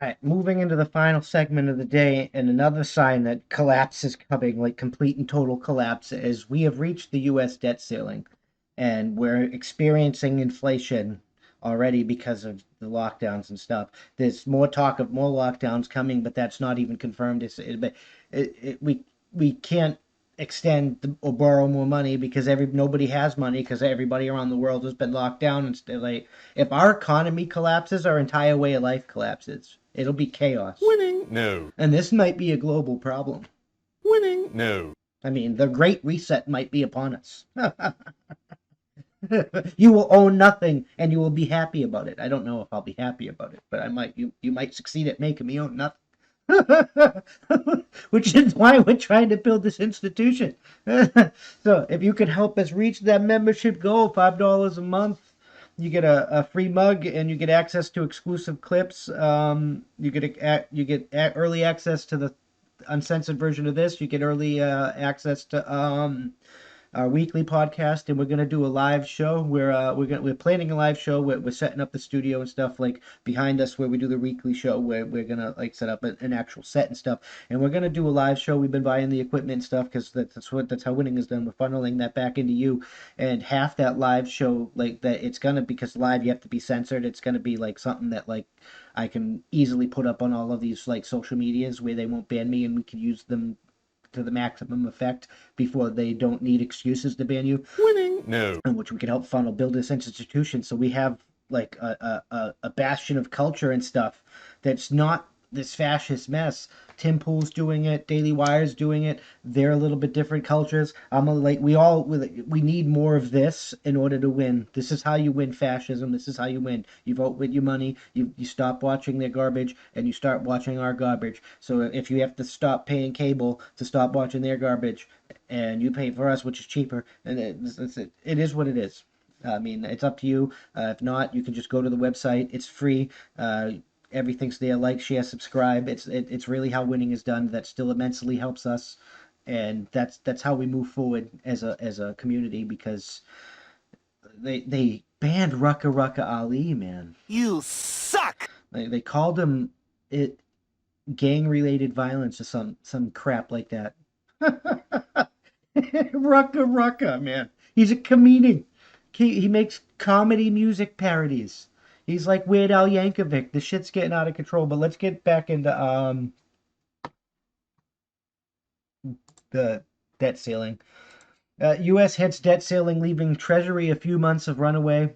All right, moving into the final segment of the day, and another sign that collapse is coming, like complete and total collapse, is we have reached the U.S. debt ceiling, and we're experiencing inflation already because of the lockdowns and stuff. There's more talk of more lockdowns coming, but that's not even confirmed. But we can't extend or borrow more money because nobody has money because everybody around the world has been locked down and like if our economy collapses, our entire way of life collapses. It'll be chaos. Winning. No. And this might be a global problem. Winning. No. I mean, the Great Reset might be upon us. You will own nothing and you will be happy about it. I don't know if I'll be happy about it, but I might. You might succeed at making me own nothing. Which is why we're trying to build this institution. So if you could help us reach that membership goal, $5 a month, you get a free mug and you get access to exclusive clips. You get early access to the uncensored version of this. You get early access to our weekly podcast, and we're gonna do a live show. We're planning a live show. We're setting up the studio and stuff like behind us where we do the weekly show. Where we're gonna like set up an actual set and stuff, and we're gonna do a live show. We've been buying the equipment and stuff because that's how winning is done. We're funneling that back into you, and half that live show like that it's gonna because live you have to be censored. It's gonna be like something that like I can easily put up on all of these like social medias where they won't ban me and we can use them to the maximum effect before they don't need excuses to ban you. Winning. No. In which we can help funnel build this institution so we have like a bastion of culture and stuff that's not this fascist mess. Tim Pool's doing it, Daily Wire's doing it. They're a little bit different cultures. We need more of this in order to win. This is how you win fascism. This is how you win. You vote with your money. You stop watching their garbage and you start watching our garbage. So if you have to stop paying cable to stop watching their garbage, and you pay for us, which is cheaper, and it is what it is. I mean, it's up to you. If not, you can just go to the website. It's free. Everything's there. Like, share, subscribe. It's really how winning is done. That still immensely helps us, and that's how we move forward as a community because they banned Rucka Rucka Ali, man. You suck. They called him it gang related violence or some crap like that. Rucka Rucka, man. He's a comedian. He makes comedy music parodies. He's like Weird Al Yankovic. The shit's getting out of control. But let's get back into the debt ceiling. U.S. hits debt ceiling, leaving Treasury a few months of runaway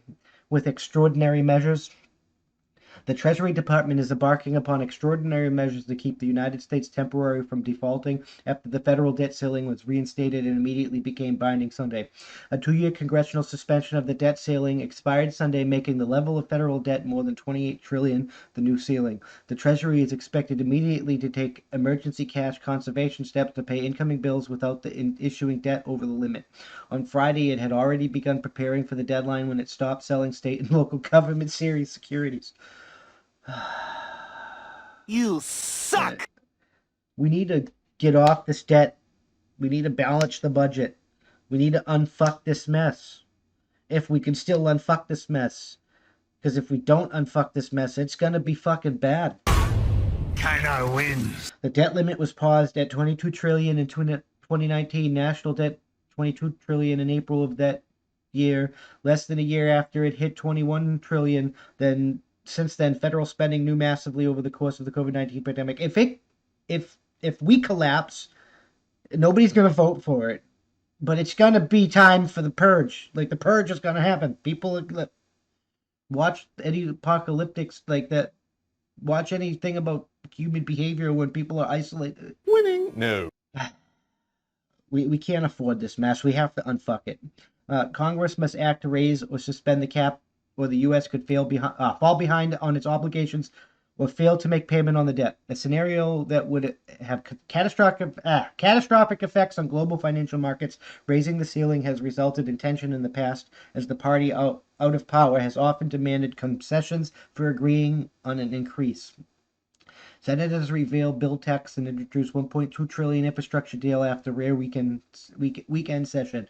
with extraordinary measures. The Treasury Department is embarking upon extraordinary measures to keep the United States temporarily from defaulting after the federal debt ceiling was reinstated and immediately became binding Sunday. A 2-year congressional suspension of the debt ceiling expired Sunday, making the level of federal debt more than $28 trillion the new ceiling. The Treasury is expected immediately to take emergency cash conservation steps to pay incoming bills without issuing debt over the limit. On Friday, it had already begun preparing for the deadline when it stopped selling state and local government series securities. You suck. We need to get off this debt. We need to balance the budget. We need to unfuck this mess. If we can still unfuck this mess. Because if we don't unfuck this mess, it's going to be fucking bad. Kinda wins. The debt limit was paused at $22 trillion in 2019. National debt, $22 trillion in April of that year. Less than a year after it hit $21 trillion, then since then, federal spending grew massively over the course of the COVID-19 pandemic. If we collapse, nobody's going to vote for it. But it's going to be time for the purge. Like, the purge is going to happen. People watch any apocalyptics like that. Watch anything about human behavior when people are isolated. Winning. No. We can't afford this mess. We have to unfuck it. Congress must act to raise or suspend the cap, or the U.S. could fall behind on its obligations or fail to make payment on the debt. A scenario that would have catastrophic effects on global financial markets. Raising the ceiling has resulted in tension in the past, as the party out of power has often demanded concessions for agreeing on an increase. Senators revealed bill text and introduced $1.2 trillion infrastructure deal after rare weekend session.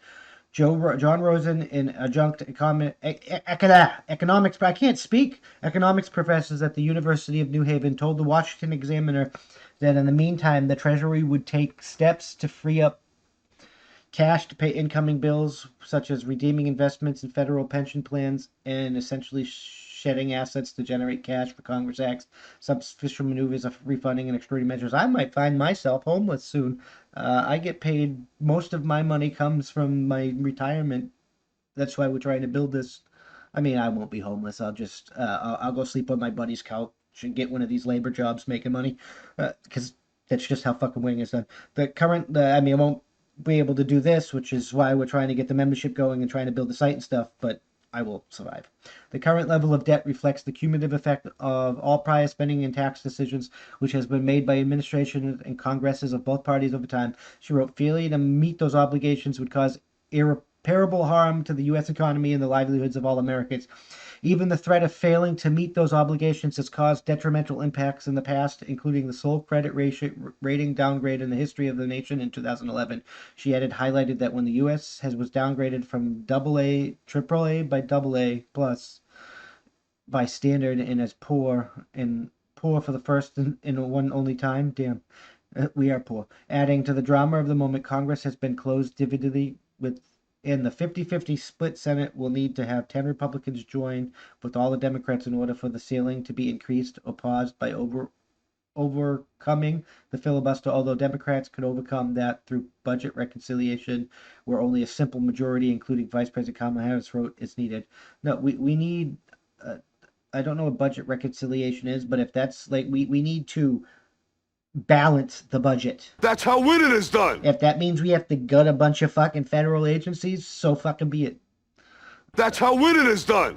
John Rosen, an adjunct economics, but I can't speak. Economics professors at the University of New Haven told the Washington Examiner that in the meantime, the Treasury would take steps to free up cash to pay incoming bills, such as redeeming investments in federal pension plans and essentially shedding assets to generate cash for Congress acts, some fiscal maneuvers of refunding and extraordinary measures. I might find myself homeless soon. I get paid, most of my money comes from my retirement. That's why we're trying to build this. I mean, I won't be homeless. I'll go sleep on my buddy's couch and get one of these labor jobs making money, because that's just how fucking wing is done. I mean, I won't be able to do this, which is why we're trying to get the membership going and trying to build the site and stuff. But I will survive. The current level of debt reflects the cumulative effect of all prior spending and tax decisions, which has been made by administration and congresses of both parties over time. She wrote, failure to meet those obligations would cause irreparable harm to the U.S. economy and the livelihoods of all Americans. Even the threat of failing to meet those obligations has caused detrimental impacts in the past, including the sole credit rating downgrade in the history of the nation in 2011. She added, highlighted that when the U.S. was downgraded from AA, AAA by AA plus by standard and as poor for the first in one only time. Damn, we are poor. Adding to the drama of the moment, Congress has been closed dividendly with in the 50-50 split. Senate will need to have 10 Republicans join with all the Democrats in order for the ceiling to be increased or paused by overcoming the filibuster, although Democrats could overcome that through budget reconciliation, where only a simple majority, including Vice President Kamala Harris, wrote is needed. No, we need. I don't know what budget reconciliation is, but if that's like we need to balance the budget. That's how winning is done. If that means we have to gut a bunch of fucking federal agencies, so fucking be it. That's how winning is done.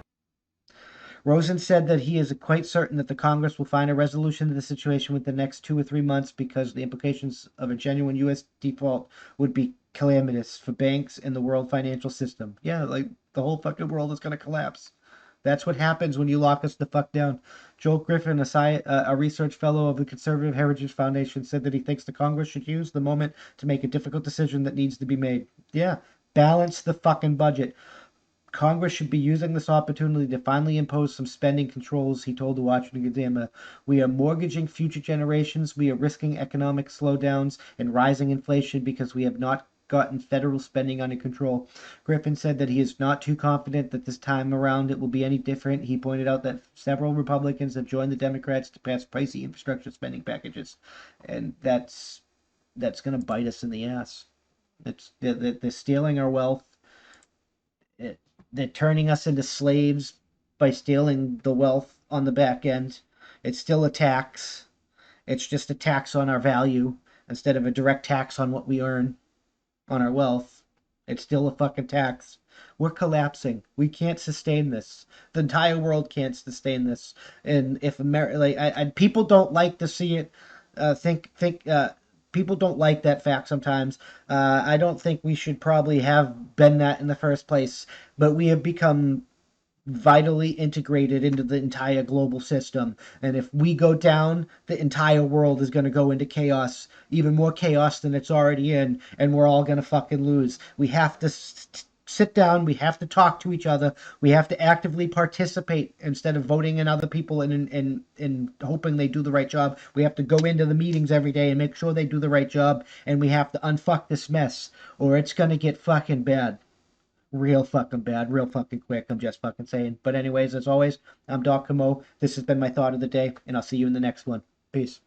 Rosen said that he is quite certain that the Congress will find a resolution to the situation within the next 2 or 3 months because the implications of a genuine U.S. default would be calamitous for banks and the world financial system. Yeah, like the whole fucking world is going to collapse. That's what happens when you lock us the fuck down. Joel Griffin, a research fellow of the Conservative Heritage Foundation, said that he thinks the Congress should use the moment to make a difficult decision that needs to be made. Yeah, balance the fucking budget. Congress should be using this opportunity to finally impose some spending controls, he told the Washington Examiner. We are mortgaging future generations. We are risking economic slowdowns and rising inflation because we have not gotten federal spending under control. Griffin said that he is not too confident that this time around it will be any different. He pointed out that several Republicans have joined the Democrats to pass pricey infrastructure spending packages, and that's going to bite us in the ass. They're stealing our wealth. They're turning us into slaves by stealing the wealth on the back end. It's still a tax. It's just a tax on our value instead of a direct tax on what we earn on our wealth. It's still a fucking tax. We're collapsing. We can't sustain this. The entire world can't sustain this. And if America, like, people don't like to see it. People don't like that fact sometimes. I don't think we should probably have been that in the first place, but we have become vitally integrated into the entire global system. And if we go down, the entire world is going to go into chaos, even more chaos than it's already in, and we're all going to fucking lose. We have to sit down, we have to talk to each other, we have to actively participate instead of voting in other people and hoping they do the right job. We have to go into the meetings every day and make sure they do the right job, and we have to unfuck this mess, or it's going to get fucking bad. Real fucking bad, real fucking quick. I'm just fucking saying. But anyways, as always, I'm Doc Camo. This has been my thought of the day, and I'll see you in the next one. Peace.